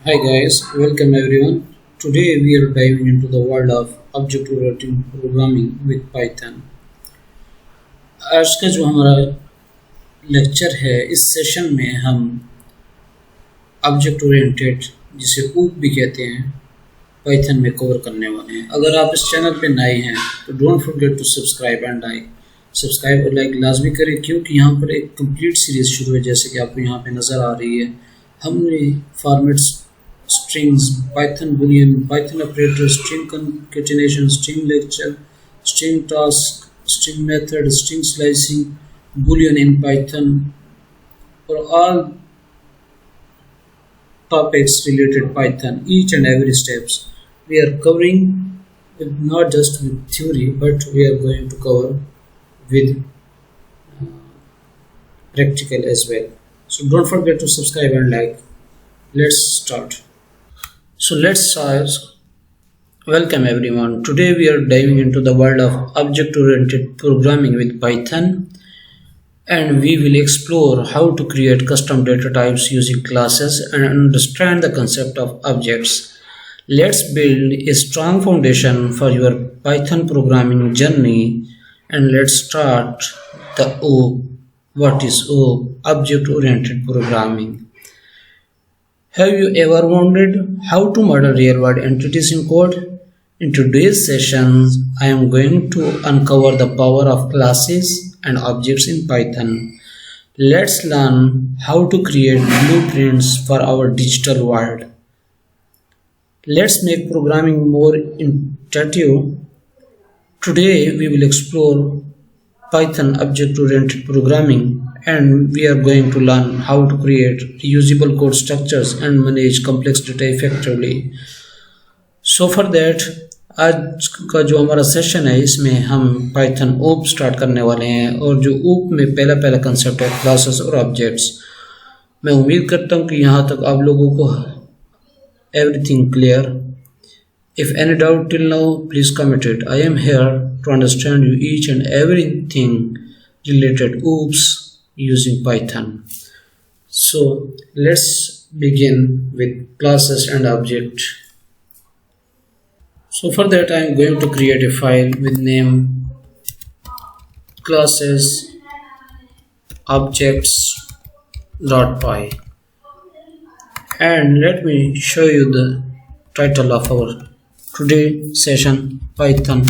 Hi guys, welcome everyone. Today we are diving into the world of object-oriented programming with Python. आज का जो हमारा lecture है इस सेशन में हम ऑब्जेक्ट ओरिएंटेड जिसे ऊप भी कहते हैं पाइथन में कवर करने वाले हैं। अगर आप इस चैनल पे नए हैं तो don't forget to subscribe and like. Subscribe और लाइक लाजमी करें क्योंकि यहाँ पर एक कंप्लीट सीरीज शुरू है जैसे कि आपको यहाँ पे नज़र आ रही है। हमने formats strings, Python boolean, Python operator, string concatenation, string lecture, string task, string method, string slicing, boolean in Python, for all topics related Python, each and every steps we are covering with not just with theory but we are going to cover with practical as well. So don't forget to subscribe and like. Let's start. So let's start. Welcome everyone. Today we are diving into the world of object-oriented programming with Python, and we will explore how to create custom data types using classes and understand the concept of objects. Let's build a strong foundation for your Python programming journey, and let's start the OOP. What is OOP? Object-oriented programming. Have you ever wondered how to model real-world entities in code? In today's session, I am going to uncover the power of classes and objects in Python. Let's learn how to create blueprints for our digital world. Let's make programming more intuitive. Today, we will explore Python object-oriented programming, and we are going to learn how to create reusable code structures and manage complex data effectively. So for that, आज का जो हमारा session है इसमें हम Python OOP start करने वाले हैं और जो OOP में पहला कंसेप्ट है क्लासेस और ऑब्जेक्ट्स। मैं उम्मीद करता हूँ कि यहाँ तक आप लोगों को everything clear. If any doubt till now, please comment it. I am here to understand you each and everything related OOPs using Python. So let's begin with classes and object. So for that I am going to create a file with name classes objects.py, and let me show you the title of our today session: Python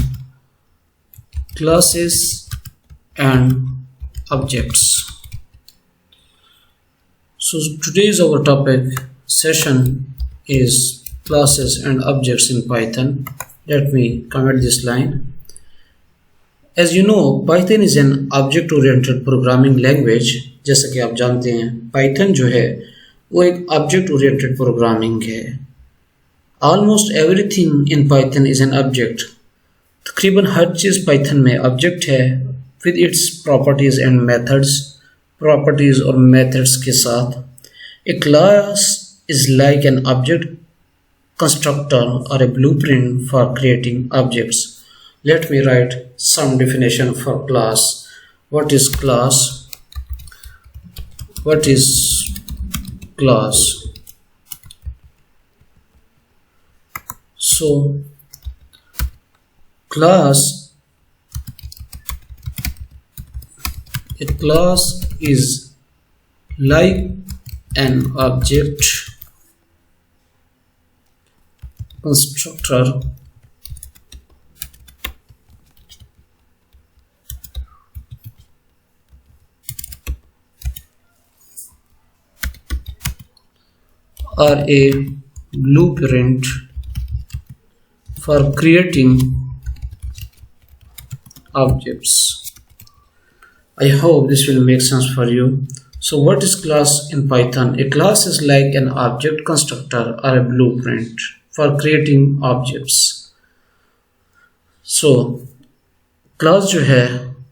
classes and objects. So today's our topic session is classes and objects in Python. Let me comment this line. As you know, Python is an object-oriented programming language. जैसा कि आप जानते हैं Python जो है वो एक object-oriented programming है. Almost everything in Python is an object. तकरीबन हर चीज़ Python में object है with its properties and methods. Properties और methods के साथ. A class is like an object constructor or a blueprint for creating objects. Let me write some definition for class. What is class? What is class? So a class is like an object constructor or a blueprint for creating objects. I hope this will make sense for you. So what is class in Python? A class is like an object constructor or a blueprint for creating objects. So class जो है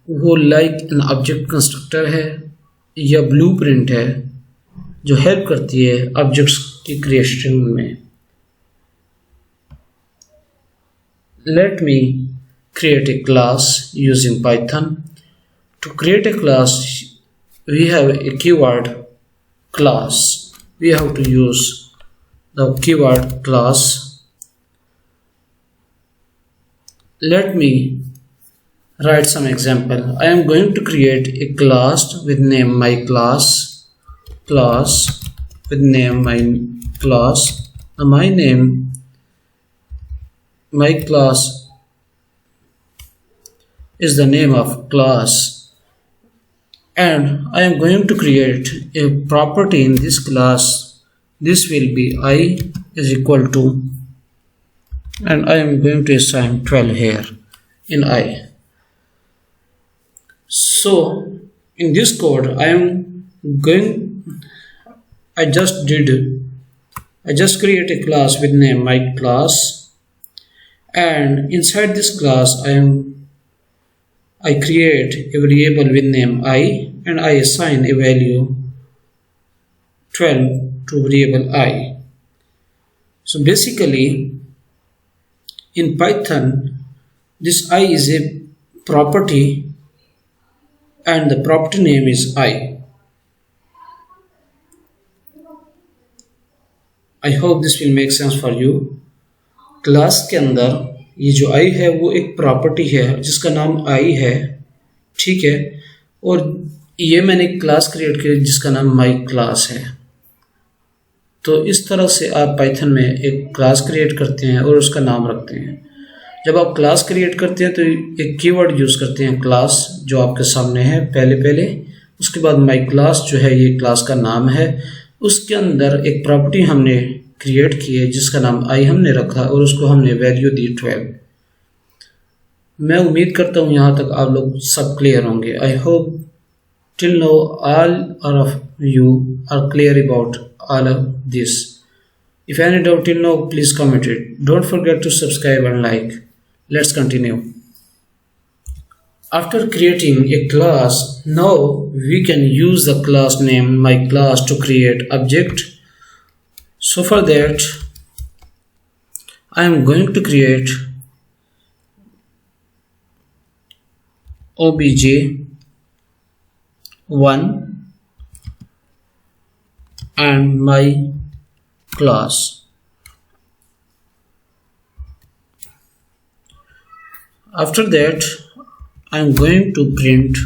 वो like an object constructor है या blueprint है जो help करती है objects की creation में. Let me create a class using Python. To create a class, we have a keyword class. We have to use the keyword class. Let me write some example. I am going to create a class with name my class with name my class. My class is the name of class, and I am going to create a property in this class. This will be I is equal to, and I am going to assign 12 here in I. So in this code I just create a class with name my class, and inside this class I create a variable with name I, and I assign a value 12 to variable I. So basically in Python this I is a property and the property name is I. I hope this will make sense for you. Class के अंदर ये जो I है वो एक property है जिसका नाम I है, ठीक है, और ये मैंने क्लास क्रिएट किया जिसका नाम माई क्लास है। तो इस तरह से आप पाइथन में एक क्लास क्रिएट करते हैं और उसका नाम रखते हैं। जब आप क्लास क्रिएट करते हैं तो एक कीवर्ड यूज़ करते हैं क्लास, जो आपके सामने है पहले, उसके बाद माई क्लास जो है ये क्लास का नाम है, उसके अंदर एक प्रॉपर्टी हमने क्रिएट की है जिसका नाम आई हमने रखा और उसको हमने वैल्यू दी 12। मैं उम्मीद करता हूँ यहाँ तक आप लोग सब क्लियर होंगे। I hope till now all of you are clear about all of this. If any doubt till now, please comment it. Don't forget to subscribe and like. Let's continue. After creating a class, now we can use the class name myClass to create object. So for that, I am going to create obj1 and my class. After that, I am going to print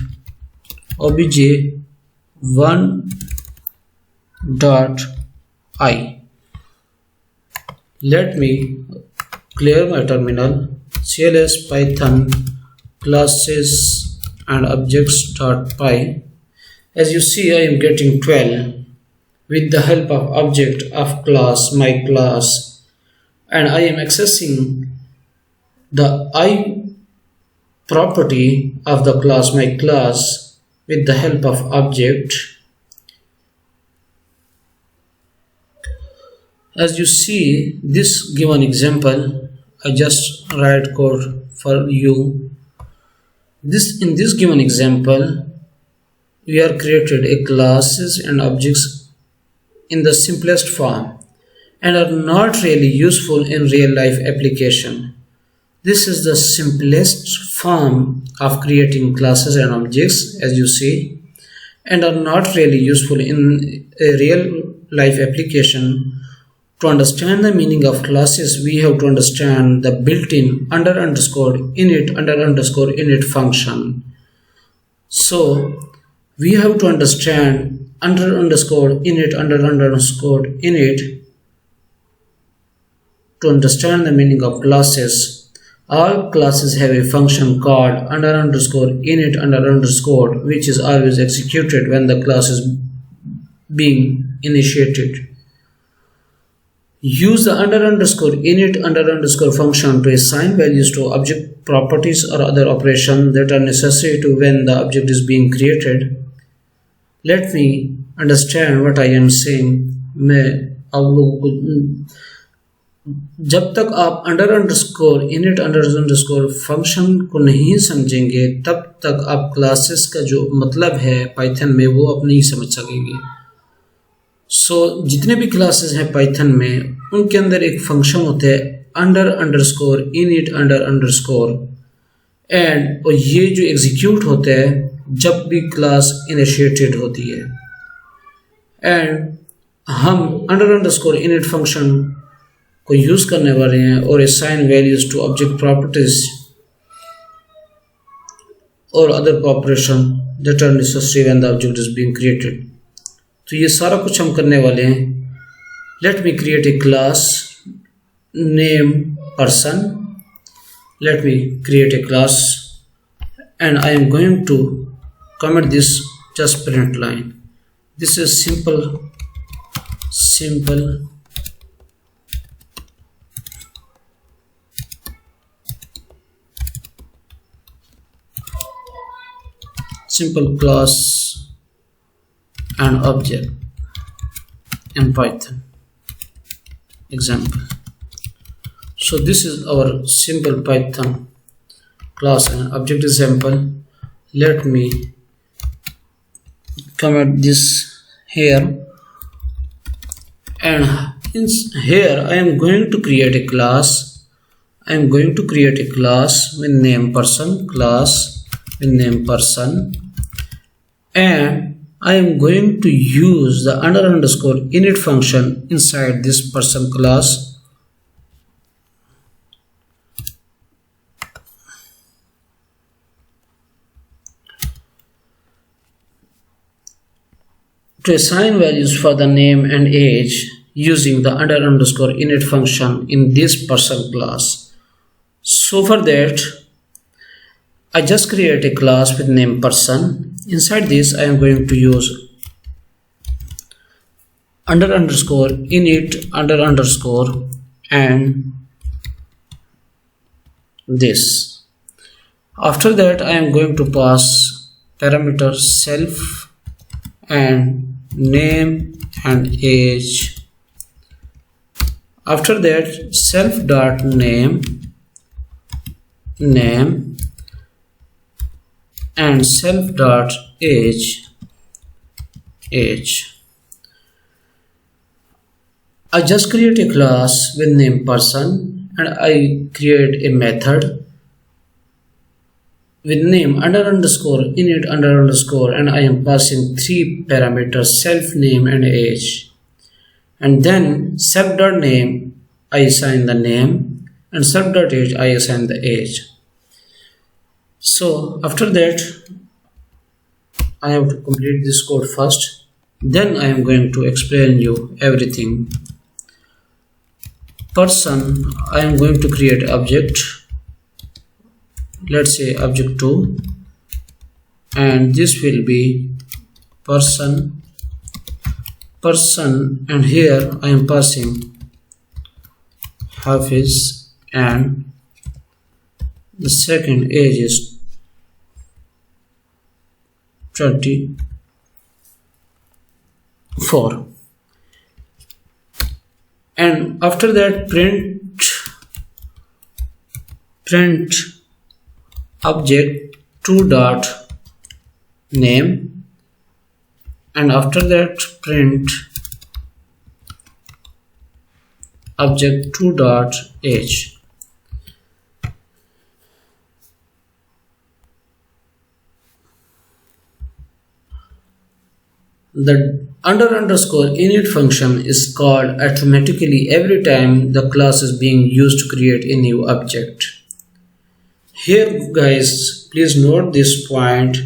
obj1 dot I. Let me clear my terminal. cls python classes and objects dot py. As you see, I am getting 12 with the help of object of class my class, and I am accessing the I property of the class my class with the help of object. As you see this given example, I just write code for you. In this given example, we are created a classes and objects in the simplest form and are not really useful in real life application. This is the simplest form of creating classes and objects, as you see, and are not really useful in a real life application. To understand the meaning of classes, we have to understand the built-in init function. So we have to understand init to understand the meaning of classes. All classes have a function called init which is always executed when the class is being initiated. Use the init function to assign values to object properties or other operations that are necessary to when the object is being created. Let me understand what I am saying. मैं आप लोगों को जब तक आप init function को नहीं समझेंगे तब तक आप क्लासेस का जो मतलब है पाइथन में वो आप नहीं समझ सकेंगे। जितने भी क्लासेस हैं पाइथन में उनके अंदर एक फंक्शन होता है init एंड और ये जो एग्जीक्यूट होता है जब भी क्लास इनिशिएटेड होती है। एंड हम अंडर init फंक्शन को यूज करने वाले हैं और assign values to object properties और other operation that are necessary when the object is being created. तो ये सारा कुछ हम करने वाले हैं. Let me create a class name person. Let me create a class and I am going to comment this just print line. This is simple class and object in Python example. So this is our simple Python class and object example. Let me comment this here, and here I am going to create a class. I am going to create a class with name person, and I am going to use the underscore init function inside this person class. To assign values for the name and age using the underscore init function in this person class. So for that, I just create a class with name person. Inside this, I am going to use underscore init underscore and this. After that, I am going to pass parameter self and name and age. After that, self dot name and self dot age. I just create a class with name person and I create a method with name underscore init underscore, and I am passing 3 parameters, self, name and age. And then self dot name I assign the name and self dot age I assign the age. So after that, I have to complete this code first, then I am going to explain you everything. Person, I am going to create object. Let's say object 2, and this will be person, and here I am passing Hafiz, and the second age is 24, and after that print object 2 dot name, and after that print object 2 dot age. The underscore init function is called automatically every time the class is being used to create a new object. Here guys, please note this point.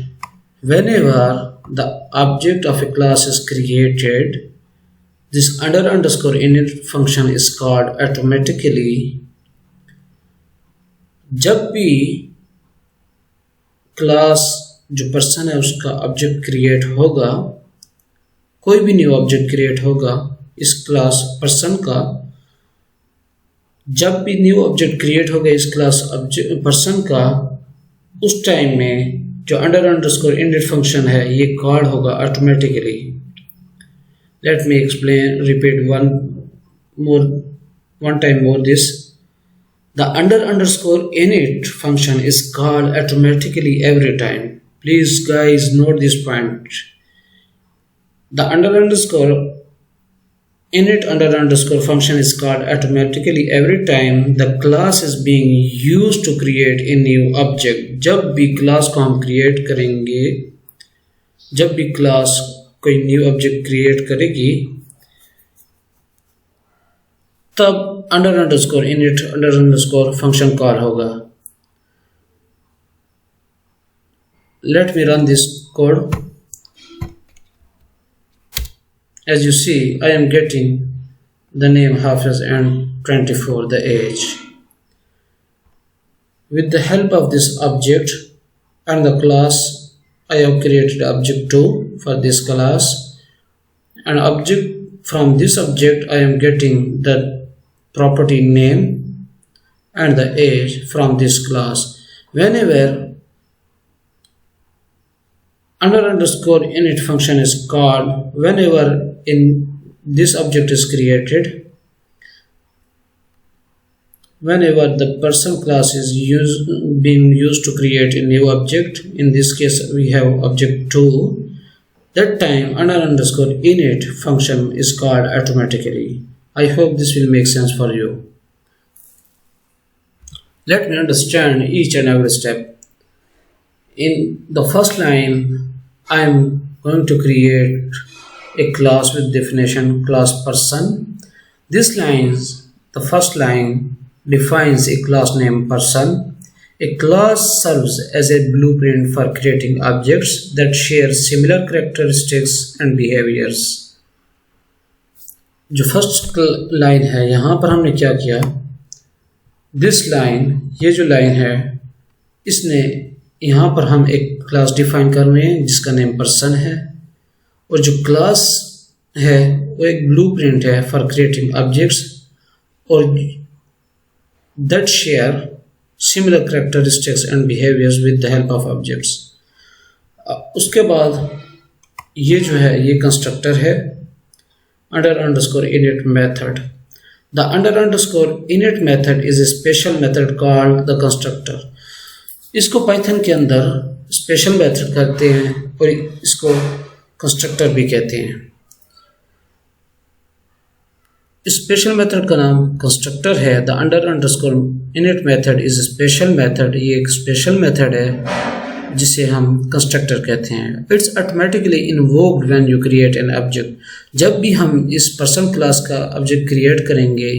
Whenever the object of a class is created, this underscore init function is called automatically. जब भी class जो person है उसका object create होगा, कोई भी new object create होगा इस क्लास पर्सन का, जब भी न्यू ऑब्जेक्ट क्रिएट होगा इस क्लास पर्सन का, उस टाइम में जो अंडरस्कोर इनिट फंक्शन है ये कॉल होगा automatically. Let me explain repeat one time more this. The underscore init function is called automatically every time. Please guys note this point. The underscore init underscore function is called automatically every time the class is being used to create a new object. जब भी class को हम create करेंगे, जब भी class कोई new object create करेगी, तब under underscore init under underscore function call होगा. Let me run this code. As you see, I am getting the name Hafiz and 24 the age. With the help of this object and the class, I have created object 2 for this class, and object from this object I am getting the property name and the age from this class. Whenever under underscore init function is called, whenever in this object is created, whenever the person class is being used to create a new object, in this case we have object 2, that time under underscore init function is called automatically. I hope this will make sense for you. Let me understand each and every step. In the first line, I am going to create a class with definition class person. This lines, the first line defines a class name person. A class serves as a blueprint for creating objects that share similar characteristics and behaviors. जो first line है, यहाँ पर हमने क्या किया, this line, ये जो line है, इसने यहाँ पर हम एक क्लास डिफाइन कर रहे हैं जिसका नेम पर्सन है, और जो क्लास है वो एक ब्लूप्रिंट है फॉर क्रिएटिंग ऑब्जेक्ट्स और that share similar characteristics and behaviours with the help of objects. उसके बाद ये जो है ये कंस्ट्रक्टर है under underscore init method. The under underscore init method is a special method called the constructor. इसको Python के अंदर स्पेशल मेथड कहते हैं और इसको कंस्ट्रक्टर भी कहते हैं. स्पेशल मेथड का नाम कंस्ट्रक्टर है. The under underscore init method is special method. ये एक स्पेशल मेथड है जिसे हम कंस्ट्रक्टर कहते हैं. It's automatically invoked when you create an object. जब भी हम इस पर्सन क्लास का ऑब्जेक्ट क्रिएट करेंगे,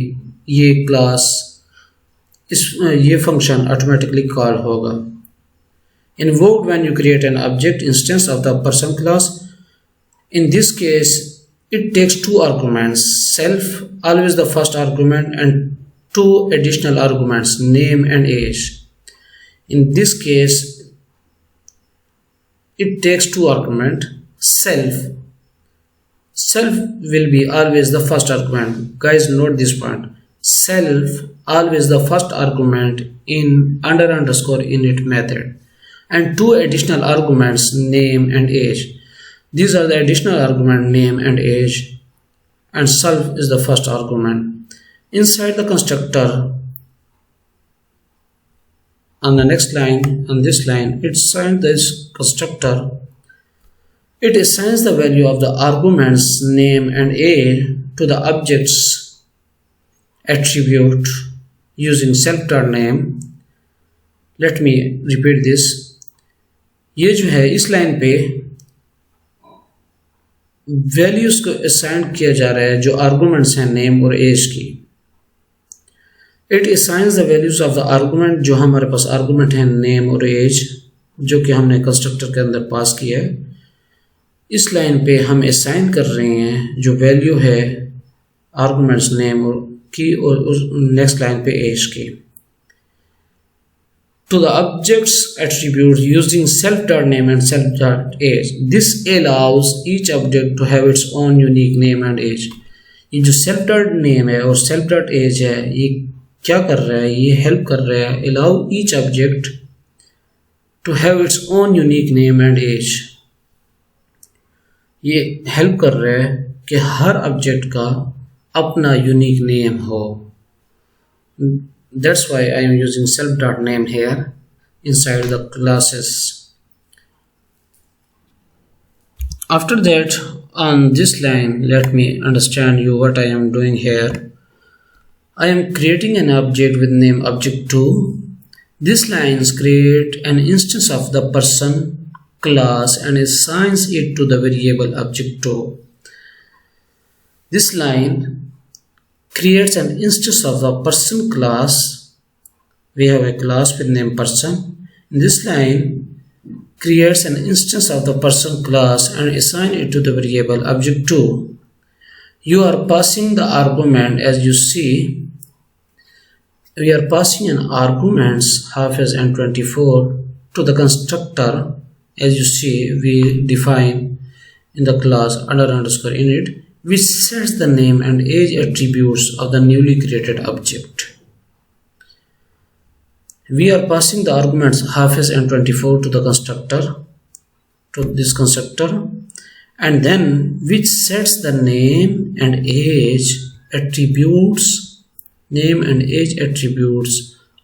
ये क्लास ये फंक्शन ऑटोमेटिकली कॉल होगा. Invoked when you create an object instance of the person class. In this case, it takes two arguments, self, always the first argument, and two additional arguments, name and age. In this case, it takes two arguments, self. Self will be always the first argument. Guys, note this point. Self always the first argument in under underscore init method, and two additional arguments, name and age. These are the additional argument, name and age, and self is the first argument. Inside the constructor, on the next line, on this line, it assigns this constructor. It assigns the value of the arguments, name and age to the object's attribute using self.name. Let me repeat this. ये जो है इस line पे values को assign किया जा रहा है जो आर्गुमेंट्स हैं नेम और एज की. It assigns the values of the argument. जो हमारे पास आर्गुमेंट है नेम और एज जो कि हमने कंस्ट्रक्टर के अंदर पास किया है, इस लाइन पे हम असाइन कर रहे हैं जो वैल्यू है आर्गुमेंट्स नेम और की और नेक्स्ट लाइन पे एज की. To the object's attribute using self.name and self.age. This allows each object to have its own unique name and age. ये जो self.name है और self.age है, ये क्या कर रहा है, ये हेल्प कर रहा है allow each object to have its own unique name and age. ये हेल्प कर रहा है कि हर ऑब्जेक्ट का अपना यूनिक नेम हो. That's why I am using self.name here inside the classes. After that, on this line, let me understand you what I am doing here. I am creating an object with name object2. This lines create an instance of the person class and assigns it to the variable object2. This line creates an instance of the person class. We have a class with name person. In this line, creates an instance of the person class and assign it to the variable object2. You are passing the argument. As you see, we are passing an arguments Hafiz and 24 to the constructor. As you see, we define in the class under_underscore init, which sets the name and age attributes of the newly created object. We are passing the arguments Hafiz and 24 to the constructor, to this constructor, and then which sets the name and age attributes,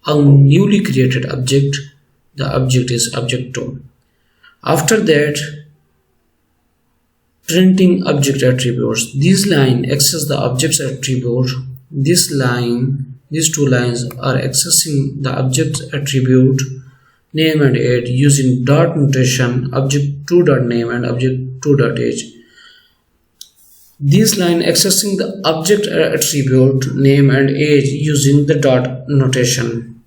of newly created object. The object is object2. After that, printing object attributes. This line accesses the object's attribute. These two lines are accessing the object attribute name and age using dot notation, object2.name and object2.age. This line accessing the object attribute name and age using the dot notation.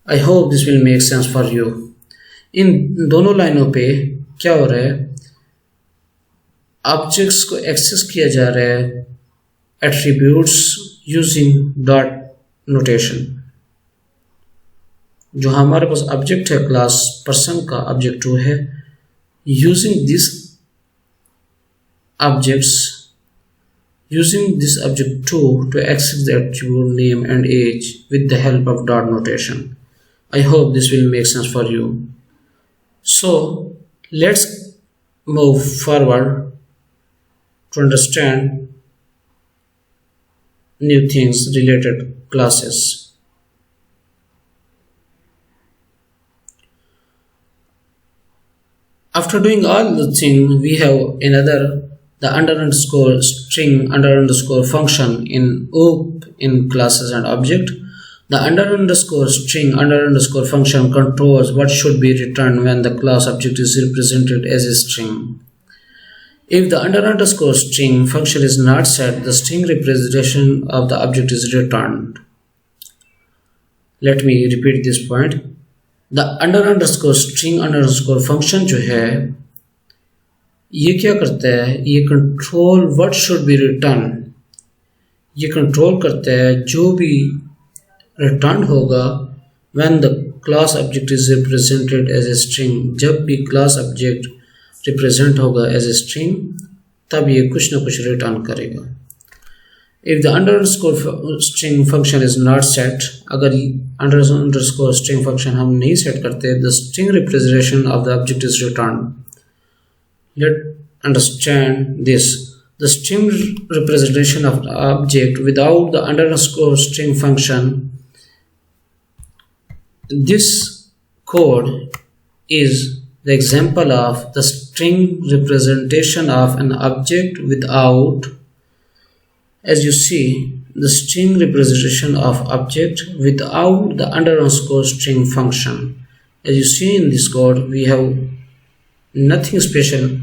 I hope this will make sense for you. इन दोनों लाइनों पे क्या हो रहा है, objects को access किया जा रहा है एट्रीब्यूट्स यूजिंग डॉट नोटेशन. जो हमारे पास ऑब्जेक्ट है क्लास पर्सन का object2 है, using this object2 to access the attribute name and age with the help of dot notation. I hope this will make sense for you. So let's move forward to understand new things related classes. After doing all the thing, we have another, the under_underscore string under_underscore function in OOP in classes and object. The under_underscore string under_underscore function controls what should be returned when the class object is represented as a string. If the under_underscore string function is not set, the string representation of the object is returned. Let me repeat this point. The under_underscore string under_underscore function जो है, ये क्या करता है, ये control what should be returned. ये control करता है जो भी रिटर्न होगा when the class object is represented as a string. जब भी class object represent होगा as a string, तब ये कुछ ना कुछ रिटर्न करेगा. If the under_underscore string function is not set, अगर under_underscore string function हम नहीं set करते, the string representation of the object is returned. Let's understand this. The string representation of the object without the under_underscore string function. This code is the example of the string representation of an object without, as you see, the string representation of object without the under_underscore string function. As you see in this code, we have nothing special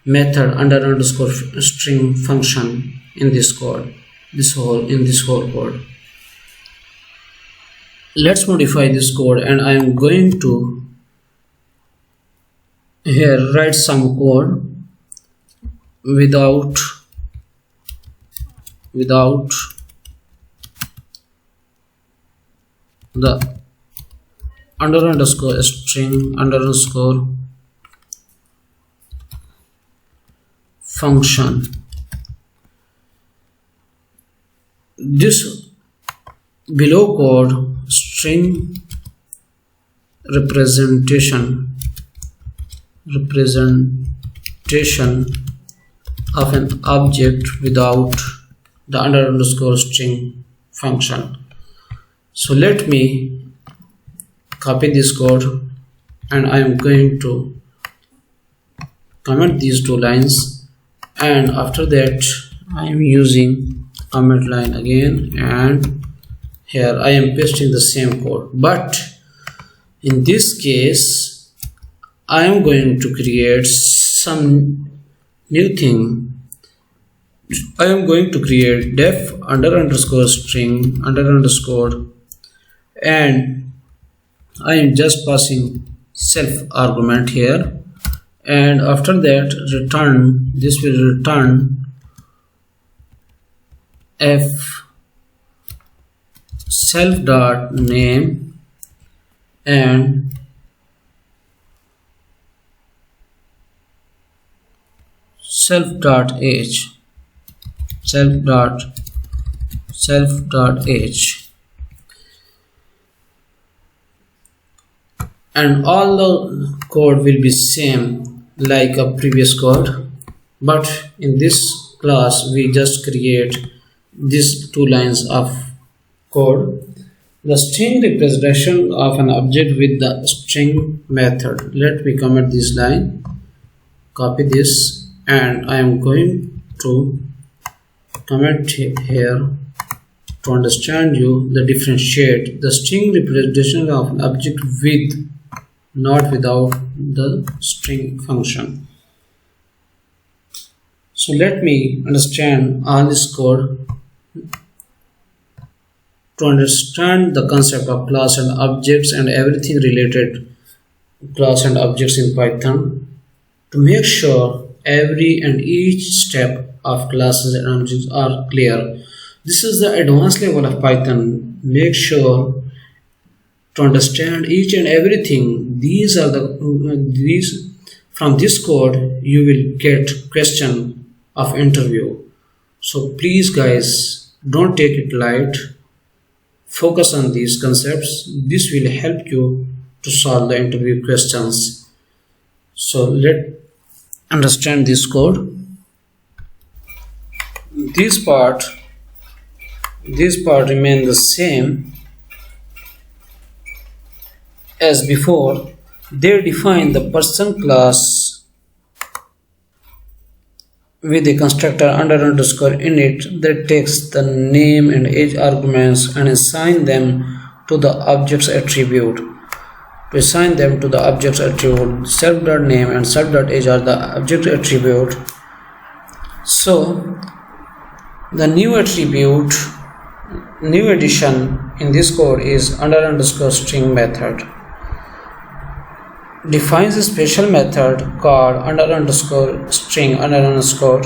method under_underscore string function in this code, in this whole code. Let's modify this code, and I am going to here write some code without the under_underscore string under_underscore function. This below code string representation of an object without the under_underscore string function. So let me copy this code, and I am going to comment these two lines, and after that I am using comment line again, and here I am pasting the same code, but in this case I am going to create some new thing. I am going to create def under underscore string under underscore, and I am just passing self argument here, and after that return, this will return f self dot name and self dot age self dot age, and all the code will be same like a previous code, but in this class we just create these two lines of code. The string representation of an object with the string method. Let me comment this line, copy this, and I am going to comment here to understand you the differentiate the string representation of an object with, not without the string function. So let me understand all this code to understand the concept of class and objects and everything related class and objects in Python, to make sure every and each step of classes and objects are clear. This is the advanced level of Python. Make sure to understand each and everything. These are the from this code you will get question of interview. So please guys, don't take it light. Focus on these concepts. This will help you to solve the interview questions. So let's understand this code. This part remain the same as before. They define the person class with a constructor under underscore init that takes the name and age arguments and assign them to the object's attribute. To assign them to the object's attribute, self.name and self.age are the object attribute. So the new attribute, new addition in this code is under underscore string method. Defines a special method called under underscore string under underscore.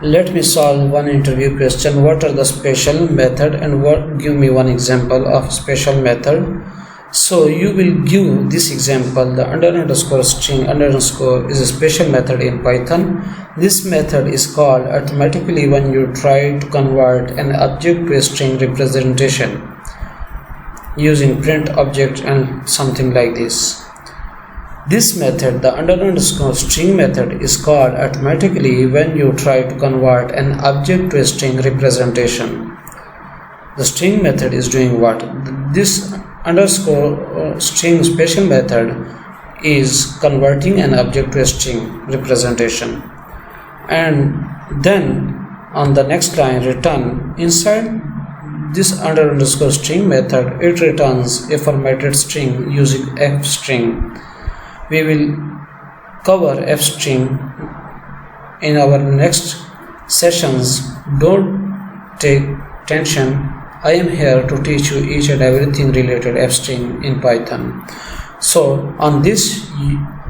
Let me solve one interview question. What are the special method, and give me one example of special method. So you will give this example. The under underscore string under underscore is a special method in Python. This method is called automatically when you try to convert an object to a string representation using print object and something like this. This method, the under underscore string method, is called automatically when you try to convert an object to a string representation. The string method is doing what? This underscore string special method is converting an object to a string representation, and then on the next line return inside this under underscore string method, it returns a formatted string using f string. We will cover f string in our next sessions. Don't take tension. I am here to teach you each and everything related f string in Python. So on this,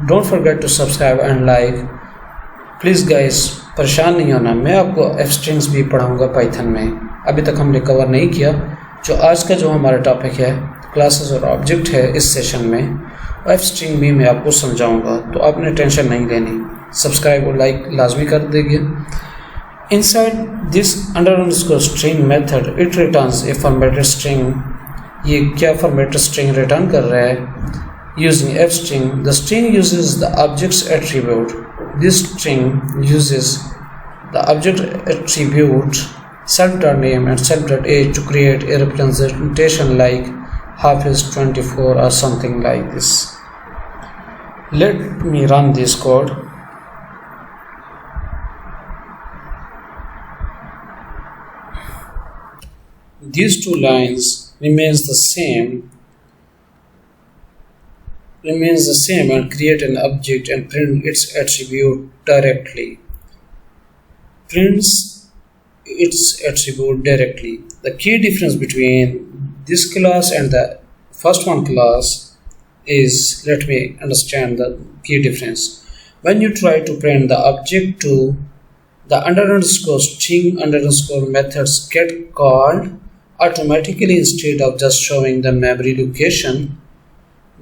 don't forget to subscribe and like. Please guys परेशान नहीं होना, मैं आपको F strings भी पढ़ाऊँगा Python में. अभी तक हमने कवर नहीं किया. जो आज का जो हमारा टॉपिक है क्लासेस और ऑब्जेक्ट है, इस सेशन में एफ स्ट्रिंग भी मैं आपको समझाऊंगा, तो आपने टेंशन नहीं लेनी. सब्सक्राइब और लाइक लाजमी कर देंगे. Inside this under underscore string method it returns A formatted string. ये क्या फॉर्मेटेड स्ट्रिंग रिटर्न कर रहा है? Using F string, the string uses the objects attribute. This string uses the object attribute self.name and self.age to create a representation like half is 24 or something like this. Let me run this code. These two lines remains the same and create an object and print its attribute directly. Prints its attribute directly. The key difference between this class and the first one class is, let me understand the key difference. When you try to print the object to, the underscore string underscore methods get called automatically instead of just showing the memory location.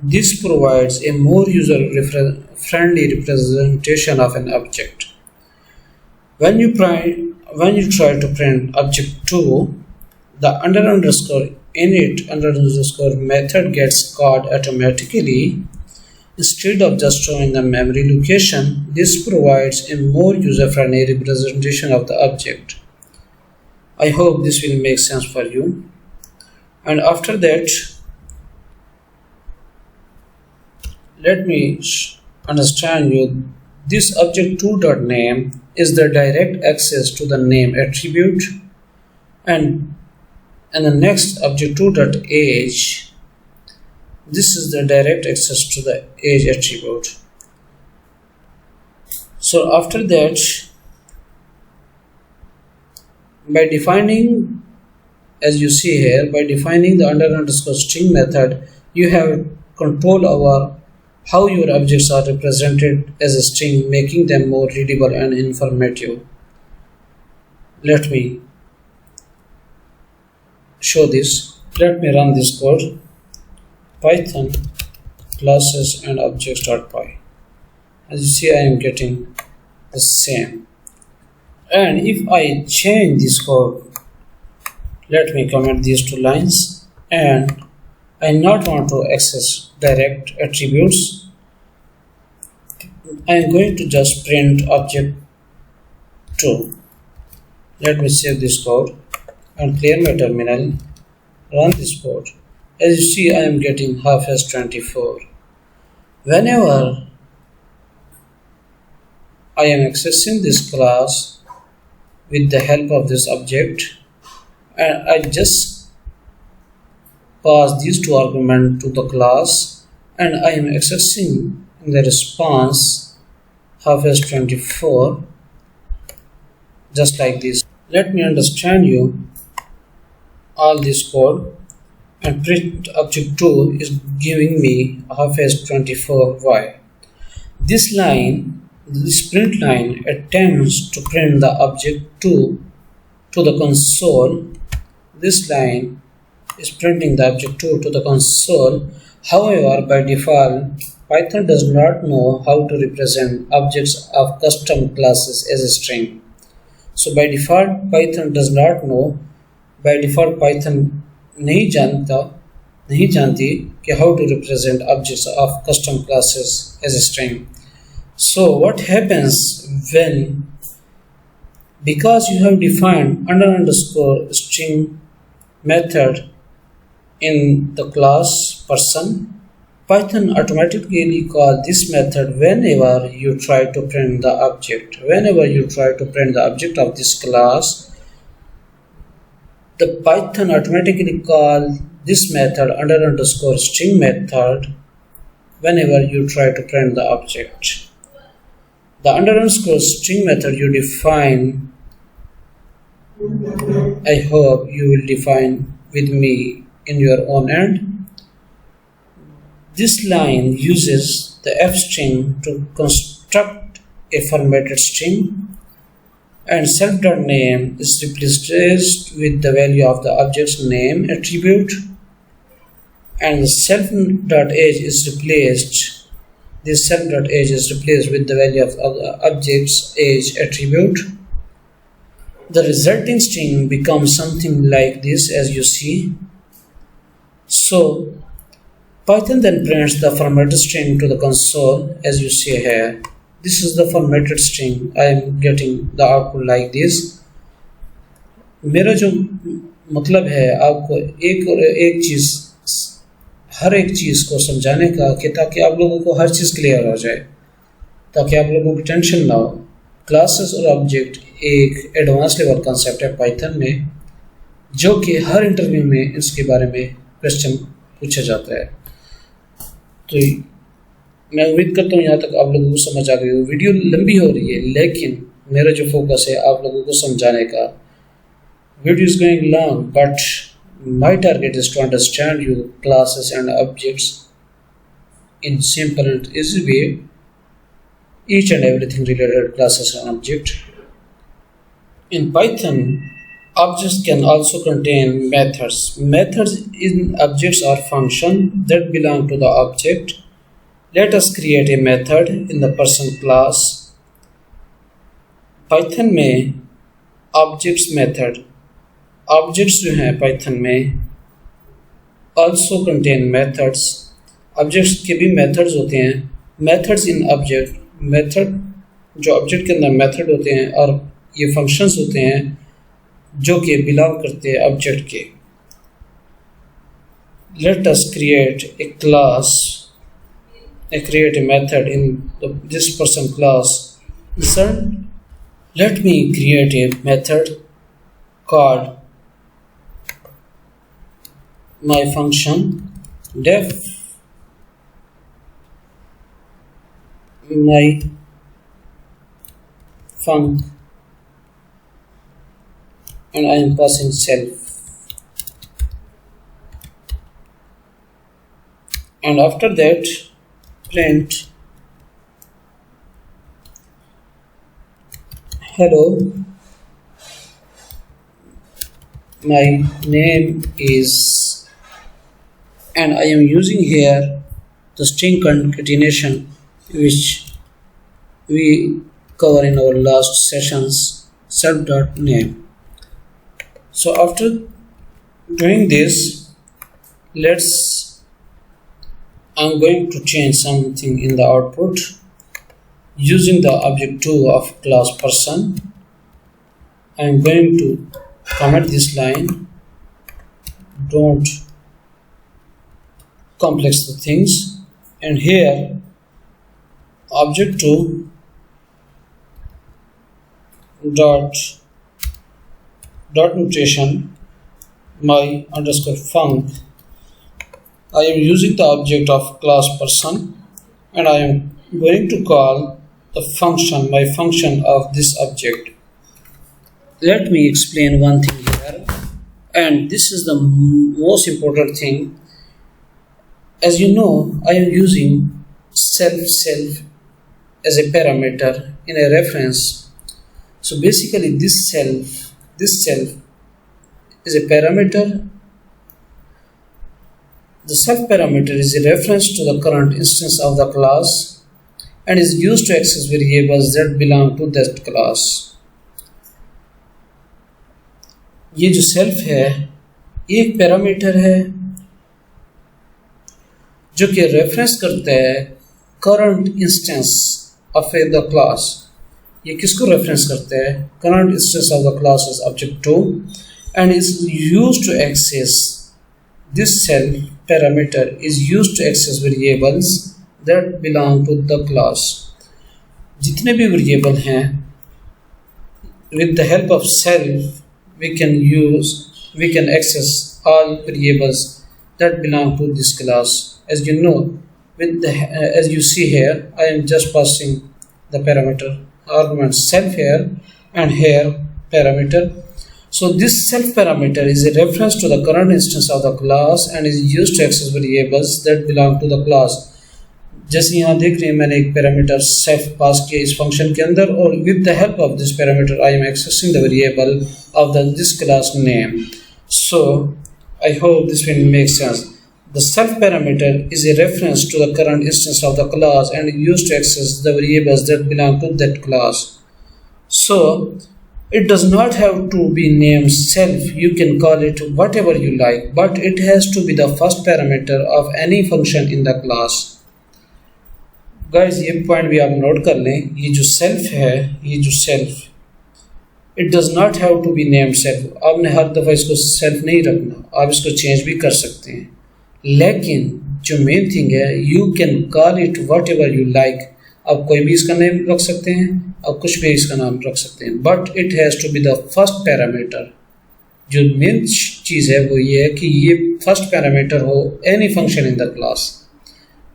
This provides a more user-friendly representation of an object. When you try to print object 2, the underscore init underscore method gets called automatically instead of just showing the memory location. This provides a more user-friendly representation of the object. I hope this will make sense for you. And after that, let me understand you. This object2.name is the direct access to the name attribute, and the next object2.age, this is the direct access to the age attribute. So after that, by defining, as you see here, by defining the underscore string method, you have control over how your objects are represented as a string, making them more readable and informative. Let me show this. Let me run this code. Python classes and objects.py. As you see, I am getting the same. And if I change this code, let me comment these two lines, and I not want to access direct attributes. I am going to just print object 2. Let me save this code and clear my terminal, run this code. As you see, I am getting half as 24. Whenever I am accessing this class with the help of this object, and I just pass these two arguments to the class, and I am accessing in the response half as 24, just like this. Let me understand you all this code, and print object 2 is giving me half as 24. Why? This line, this print line, attempts to print the object 2 to the console. This line is printing the object 2 to the console. However, by default, Python does not know how to represent objects of custom classes as a string. So by default, Python does not know. By default, Python नहीं जानती कि how to represent objects of custom classes as a string. So what happens when, because you have defined underscore string method in the class person, Python automatically calls this method whenever you try to print the object. Whenever you try to print the object of this class, the Python automatically calls this method underscore string method whenever you try to print the object. The underscore string method you define, I hope you will define with me in your own end. This line uses the f string to construct a formatted string, and self.name is replaced with the value of the object's name attribute, and the self.age is replaced. This self.age is replaced with the value of the object's age attribute. The resulting string becomes something like this, as you see. So Python then prints the formatted string to the console, as you see here. This is the formatted string. I am getting the output like this. मेरा जो मतलब है आपको एक और एक चीज़, हर एक चीज़ को समझाने का, कि ताकि आप लोगों को हर चीज़ क्लियर हो जाए, ताकि आप लोगों को टेंशन ना हो। क्लासेस और ऑब्जेक्ट एक एडवांस लेवल कंसेप्ट है पाइथन में, जो कि हर इंटरव्यू में इसके बारे में क्वेश्चन पूछा जाता है। तो मैं उम्मीद करता हूँ यहाँ तक आप लोगों को समझ आ गई हो। वीडियो लंबी हो रही है, लेकिन मेरा जो फोकस है आप लोगों को समझाने का, Video is going long, but my target is to understand you classes and objects in simple and easy way. Each and everything related to classes and object. In Python, objects can also contain methods. Methods in objects are functions that belong to the object. Let us create a method in the person class. Python में objects method, objects जो हैं Python में also contain methods. Objects के भी methods होते हैं. Methods in object, method जो object के अंदर method होते हैं और ये functions होते हैं जो कि belong करते हैं object के. Let us create a class, create a method in this person class. Listen, let me create a method called my function def my func, and I am passing self, and after that print hello, my name is, and I am using here the string concatenation which we cover in our last sessions, self.name. So after doing this, I'm going to change something in the output using the object2 of class person. I am going to comment this line, don't complex the things, and here object2 dot notation my underscore func. I am using the object of class person, and I am going to call the function, my function of this object. Let me explain one thing here, and this is the most important thing. As you know, I am using self as a parameter in a reference. So basically this self is a parameter. The self parameter is a reference to the current instance of the class and is used to access variables that belong to that class. ये जो self है ये एक parameter है जो कि reference करता है current instance of the class. ये किसको रेफरेंस करता है? Current instance of the class is object2 and is used to access, this self parameter is used to access variables that belong to the class. जितने भी variable हैं with the help of self we can access all variables that belong to this class. As you know, as you see here, I am just passing the parameter argument self here and here parameter. So this self parameter is a reference to the current instance of the class and is used to access variables that belong to the class. जैसे यहाँ देख रहे हैं मैंने एक parameter self पास किया इस function के अंदर और with the help of this parameter I am accessing the variable of this class name. So I hope this will make sense. The self parameter is a reference to the current instance of the class and is used to access the variables that belong to that class. So it does not have to be named self. You can call it whatever you like, but it has to be the first parameter of any function in the class. Guys, ये point भी आप note कर लें. ये जो self है, ये जो self, it does not have to be named self. आपने हर दफ़ा इसको सेल्फ नहीं रखना, आप इसको चेंज भी कर सकते हैं. लेकिन जो मेन थिंग है, you can call it what ever you like. आप कोई भी इसका नाम रख सकते हैं, आप कुछ भी इसका नाम रख सकते हैं, but it has to be the first parameter. जो मेन चीज़ है वो ये है कि ये फर्स्ट पैरामीटर हो any function in the class.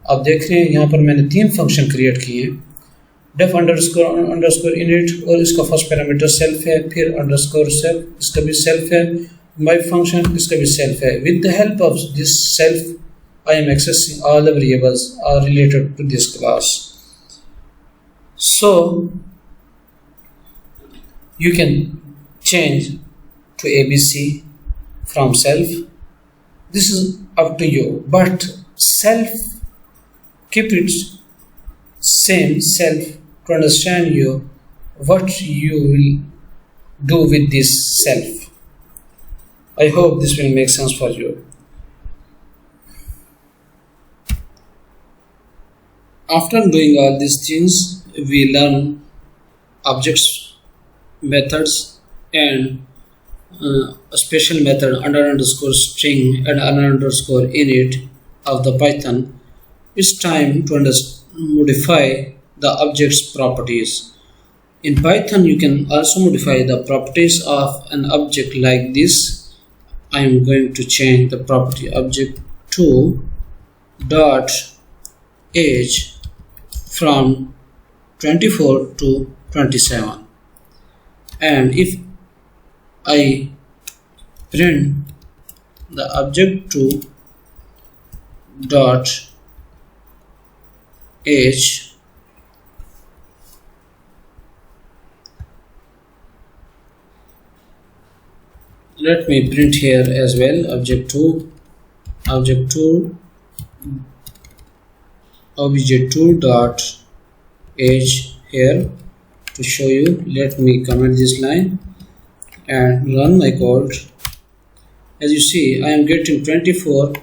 आप देख रहे हैं यहाँ पर मैंने 3 फंक्शन क्रिएट किए हैं. def underscore init और इसका फर्स्ट पैरामीटर सेल्फ है, फिर अंडरस्कोर सेल्फ, इसका भी सेल्फ है, my function इसका भी सेल्फ है. With the help of this self I am accessing all the variables are related to this class. So you can change to ABC from self. This is up to you, but self, keep it same self to understand you what you will do with this self. I hope this will make sense for you. After doing all these things, we learn objects, methods, and a special method under underscore string and under underscore init of the Python. It's time to modify the object's properties. In Python, you can also modify the properties of an object like this. I am going to change the property object to dot age from 24 to 27, and if I print the object to dot age, let me print here as well object2 obj2 dot age here to show you. Let me comment this line and run my code. As you see, I am getting 24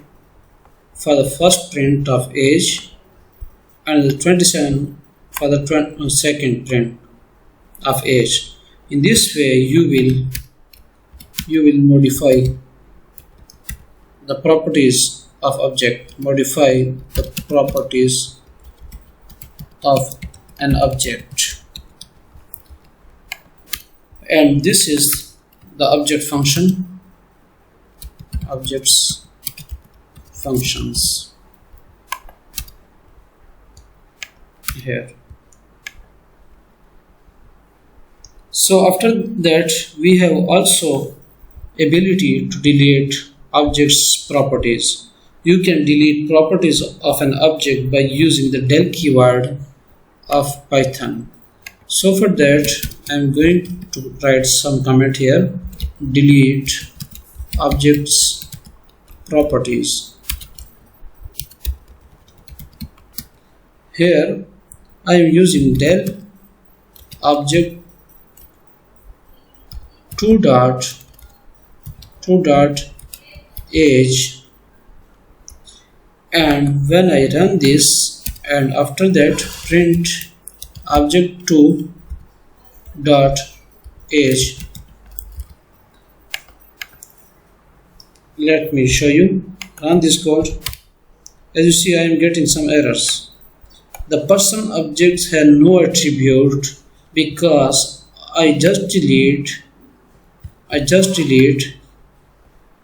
for the first print of age and 27 for the second print of age. In this way you will modify the properties of object, modify the properties of an object. And this is the object function, objects functions here. So after that, we have also ability to delete objects properties. You can delete properties of an object by using the del keyword of Python. So for that, I am going to write some comment here: delete objects properties. Here I am using del object 2 dot age, and when I run this and after that print object 2 dot age, let me show you. Run this code. As you see, I am getting some errors. The person objects have no attribute because I just delete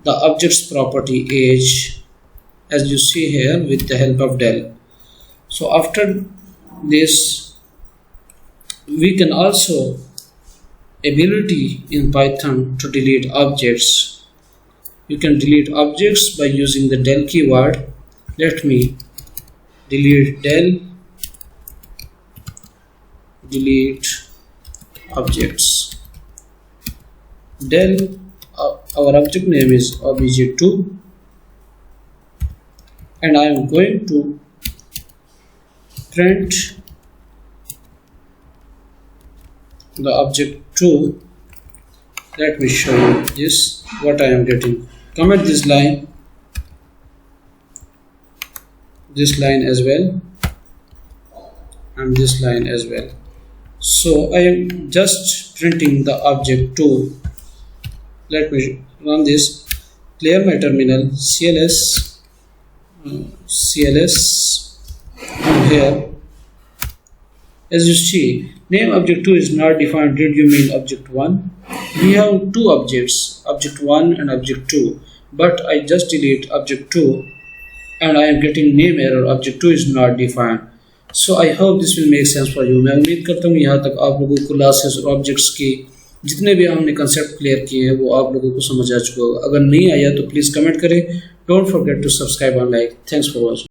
the object's property age, as you see here, with the help of del. So after this, we can also ability in Python to delete objects. You can delete objects by using the del keyword. Let me delete del delete objects. Del our object name is obj2, and I am going to print the object 2. Let me show you this, what I am getting. Comment this line as well, and this line as well. So I am just printing the object 2. Let me run this. Clear my terminal. CLS here. As you see, name object 2 is not defined. Did you mean object 1? We have two objects, object 1 and object 2, but I just delete object 2 and I am getting name error, object 2 is not defined. So I hope this will make sense for you. मैं उम्मीद करता हूँ यहाँ तक आप लोगों को classes और ऑब्जेक्ट्स की जितने भी हमने कंसेप्ट क्लियर किए हैं वो आप लोगों को समझ आ चुका होगा। अगर नहीं आया तो प्लीज़ कमेंट करें। Don't forget to subscribe and like. Thanks for watching.